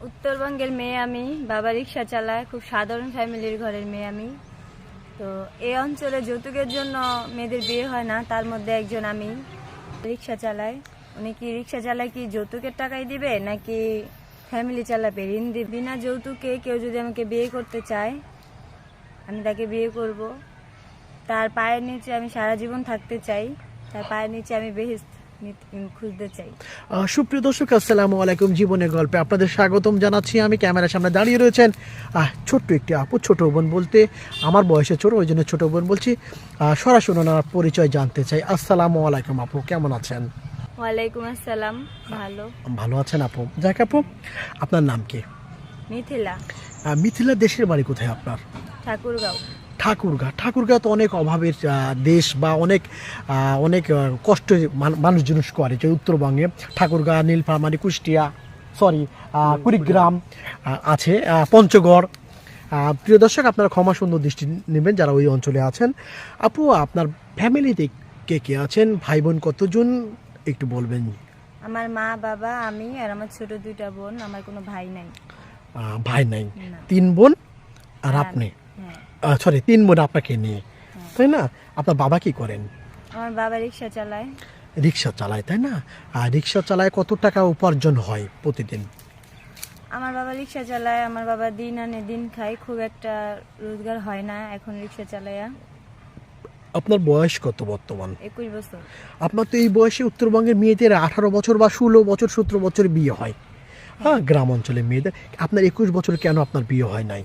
উত্তরবঙ্গের মেয়ে আমি, বাবা রিক্সা চালায়, খুব সাধারণ ফ্যামিলির ঘরের মেয়ে আমি। তো এই অঞ্চলে যৌতুকের জন্য মেয়েদের বিয়ে হয় না, তার মধ্যে একজন আমি। রিক্সা চালায়, উনি কি রিক্সা চালায় কি যৌতুকের টাকাই দিবে নাকি ফ্যামিলি চালাবে, ঋণ দিবে? বিনা যৌতুকে কেউ যদি আমাকে বিয়ে করতে চায়, আমি তাকে বিয়ে করব। তার পায়ের নিচে আমি সারা জীবন থাকতে চাই, তার পায়ের নিচে আমি বেহেশত খুঁজতে চাই। সুপ্রিয় দর্শক, আসসালামু আলাইকুম। জীবনের গল্পে আপনাদের স্বাগতম জানাচ্ছি। আমি ক্যামেরার সামনে দাঁড়িয়ে রয়েছেন ছোট্ট একটি আপু। ছোট বোন বলতে আমার বয়সে ছোট, ওই জন্য ছোট বোন বলছি। সরাসরি ওনার পরিচয় জানতে চাই। আসসালামু আলাইকুম আপু, কেমন আছেন? ওয়ালাইকুম আসসালাম। ভালো আছেন আপু? যাক আপু, আপনার নাম কি? মিথিলা। মিথিলা, দেশের বাড়ি কোথায় আপনার? ঠাকুরগাঁও। ঠাকুরগাঁও তো অনেক অভাবের দেশ, বা অনেক অনেক কষ্ট মানুষজন করে, যে উত্তরবঙ্গে ঠাকুরগাঁও, নীলফামারী, কুষ্টিয়া, কুড়িগ্রাম আছে, পঞ্চগড়। প্রিয় দর্শক, আপনারা ক্ষমা সুন্দর দৃষ্টি নেবেন যারা ওই অঞ্চলে আছেন। আপু, আপনার ফ্যামিলিতে কে কে আছেন? ভাই বোন কতজন একটু বলবেন? আমার মা, বাবা, আমি আর আমার ছোট দুইটা বোন। আমার কোনো ভাই নাই। ভাই নাই, 3 বোন আর হ্যাঁ, আপনি? হ্যাঁ। 3 বোন আপনাকে নিয়ে, তাই না? আপনার বাবা কি করেন? আমার বাবা রিক্সা চালায়। রিক্সা চালায়, তাই না? আর রিক্সা চালায় কত টাকা উপার্জন হয় প্রতিদিন? আমার বাবা রিক্সা চালায়, আমার বাবা দিন আনে দিন খায়, খুব একটা রোজগার হয় না এখন রিক্সা চালায়া। আপনার বয়স কত বর্তমান? 21 বছর। আপনার তো এই বয়সে উত্তরবঙ্গের মেয়েদের 18 বছর বা 16 বছর 17 বছর বিয়ে হয়, হ্যাঁ, গ্রাম অঞ্চলের মেয়েদের। আপনার 21 বছর কেন আপনার বিয়ে হয় নাই?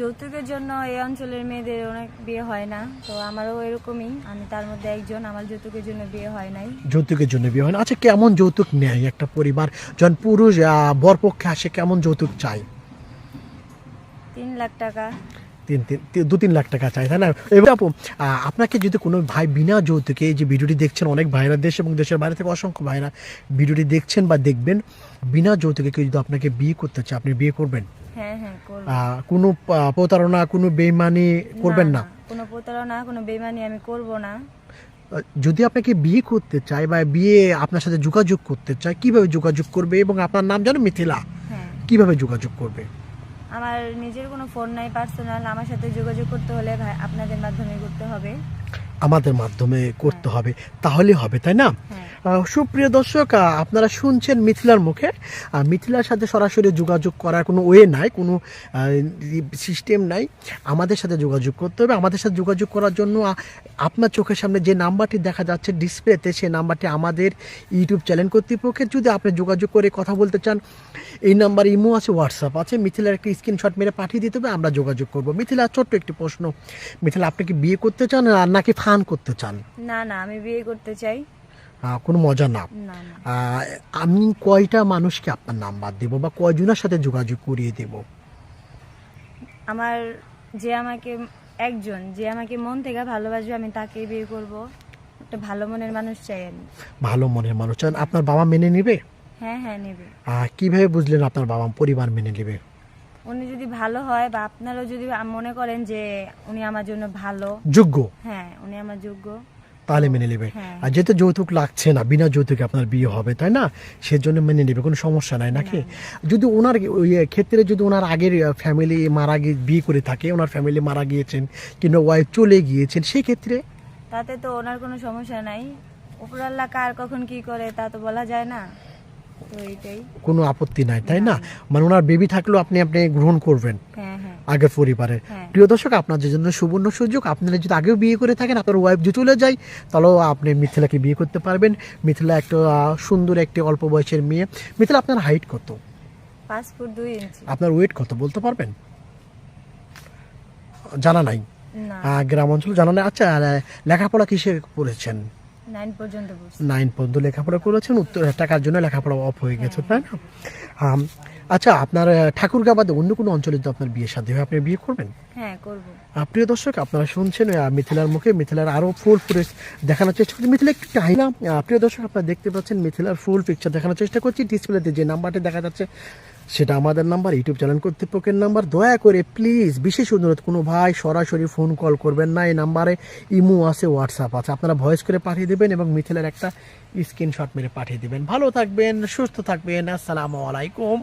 যৌতুকের জন্য এই অঞ্চলের মেয়েদের অনেক বিয়ে হয় না, তো আমারও এরকমই, আমি তার মধ্যে একজন। আমার যৌতুকের জন্য বিয়ে হয় নাই। যৌতুকের জন্য বিয়ে হয় না? আচ্ছা, কেমন যৌতুক নেয় একটা পরিবার যখন পুরুষ বরপক্ষে আসে? কেমন যৌতুক চাই? 3 লাখ টাকা। 2-3 লাখ টাকা চাই, তাই না? এবার আপু, আপনাকে যদি কোনো ভাই বিনা যৌতুকে, এই যে ভিডিওটি দেখছেন, অনেক ভাইরা দেশ এবং দেশের বাইরে থেকে অসংখ্য ভাইরা ভিডিওটি দেখছেন বা দেখবেন, বিনা যৌতুকে কেউ যদি আপনাকে বিয়ে করতে চায়, আপনি বিয়ে করবেন? হ্যাঁ, করব। কোনো প্রতারণা, কোনো বেইমানি করবেন না? কোনো প্রতারণা, কোনো বেইমানি আমি করব না। যদি আপনাকে বিয়ে করতে চায় বা বিয়ে আপনার সাথে যোগাযোগ করতে চায়, কিভাবে যোগাযোগ করবে? এবং আপনার নাম জানো মিথিলা, হ্যাঁ। কিভাবে যোগাযোগ করবে? আমার নিজের কোনো ফোন নাই পার্সোনাল, আমার সাথে যোগাযোগ করতে হলে ভাই আপনাদের মাধ্যমে করতে হবে। আমাদের মাধ্যমে করতে হবে, তাহলে হবে, তাই না? সুপ্রিয় দর্শক, আপনারা শুনছেন মিথিলার মুখে। মিথিলার সাথে সরাসরি যোগাযোগ করার কোনো ওয়ে নাই, কোনো সিস্টেম নাই। আমাদের সাথে যোগাযোগ করতে হবে। আমাদের সাথে যোগাযোগ করার জন্য আপনার চোখের সামনে যে নাম্বারটি দেখা যাচ্ছে ডিসপ্লেতে, সেই নাম্বারটি আমাদের ইউটিউব চ্যানেল কর্তৃপক্ষের। যদি আপনি যোগাযোগ করে কথা বলতে চান, এই নাম্বার ইমো আছে, হোয়াটসঅ্যাপ আছে। মিথিলার একটি স্ক্রিনশট মেরে পাঠিয়ে দিতে হবে, আমরা যোগাযোগ করব। মিথিলা, ছোট্ট একটি প্রশ্ন। মিথিলা, আপনি কি বিয়ে করতে চান আর নাকি ফান করতে চান? না, আমি বিয়ে করতে চাই। কোনো মজা না। না। আমি কয়টা মানুষকে আপনার নাম্বার দেব বা কয়জনের সাথে যোগাযোগ করিয়ে দেব? আমার একজন যে আমাকে মন থেকে ভালোবাসবে, আমি তাকেই বিয়ে করব। একটা ভালো মনের মানুষ চাই আমি। ভালো মনের মানুষ চান? আপনার বাবা মেনে নেবে? হ্যাঁ, নেবে। কিভাবে বুঝলেন আপনার বাবা পরিবার মেনে নেবে? উনি যদি ভালো হয়, বা আপনারাও যদি মনে করেন যে উনি আমার জন্য ভালো, যোগ্য, হ্যাঁ, উনি আমার যোগ্য, তাহলে মেনে নেবে। হ্যাঁ। আর যেহেতু যৌতুক লাগছে না, বিনা যৌতুকে আপনার বিয়ে হবে, তাই না? সেজন্য মেনে নেবে, কোনো সমস্যা নাই নাকি? যদি ওনার ওই ক্ষেত্রে, যদি ওনার আগের ফ্যামিলি মারা গিয়ে বিয়ে করে থাকে, ওনার ফ্যামিলি মারা গিয়েছেন কিংবা ওয়াইফ চলে গিয়েছেন, সেই ক্ষেত্রে? তাতে তো ওনার কোনো সমস্যা নাই। উপরাল্লাহ কার কখন কি করে তা তো বলা যায় না, তো এইটাই। কোনো আপত্তি নাই, তাই না? মানে ওনার বেবি থাকলেও আপনি গ্রহণ করবেন আগের পরিবারের। প্রিয় দর্শক, আপনাদের জন্য সুবর্ণ সুযোগ। আপনারা যদি আগেও বিয়ে করে থাকেন, আপনার ওয়াইফ যদি চলে যায়, তাহলেও আপনি মিথিলাকে বিয়ে করতে পারবেন। মিথিলা একটা সুন্দর একটি অল্প বয়সের মেয়ে। মিথিলা, আপনার হাইট কত? 5 ফুট 2 ইঞ্চি। আপনার ওয়েট কত বলতে পারবেন? জানা নাই? গ্রাম অঞ্চলে জানা নাই। আচ্ছা, লেখাপড়া কিসে করেছেন? 9 পর্যন্ত পড়ছি। 9 পর্যন্ত লেখাপড়া করেছেন। টাকার জন্য লেখাপড়া অফ হয়ে গেছে, তাই না? আচ্ছা, আপনার ঠাকুরগাঁও বাদে অন্য কোনো অঞ্চলে যদি আপনার বিয়ে শাদী হয়, আপনি বিয়ে করবেন? হ্যাঁ, করব। প্রিয় দর্শক, আপনারা শুনছেন মিথিলার মুখে। মিথিলার আরও ফুল ফুটেজ দেখানোর চেষ্টা করছি। মিথিলা একটু টাইলাম। প্রিয় দর্শক, আপনারা দেখতে পাচ্ছেন মিথিলার ফুল পিকচার দেখানোর চেষ্টা করছি। ডিসপ্লেতে যে নাম্বারটি দেখা যাচ্ছে, সেটা আমাদের নাম্বার, ইউটিউব চ্যানেল কর্তৃপক্ষের নাম্বার। দয়া করে প্লিজ, বিশেষ অনুরোধ, কোনো ভাই সরাসরি ফোন কল করবেন না। এই নাম্বারে ইমো আছে, হোয়াটসঅ্যাপ আছে, আপনারা ভয়েস করে পাঠিয়ে দেবেন এবং মিথিলার একটা স্ক্রিনশট মেরে পাঠিয়ে দেবেন। ভালো থাকবেন, সুস্থ থাকবেন। আসসালামু আলাইকুম।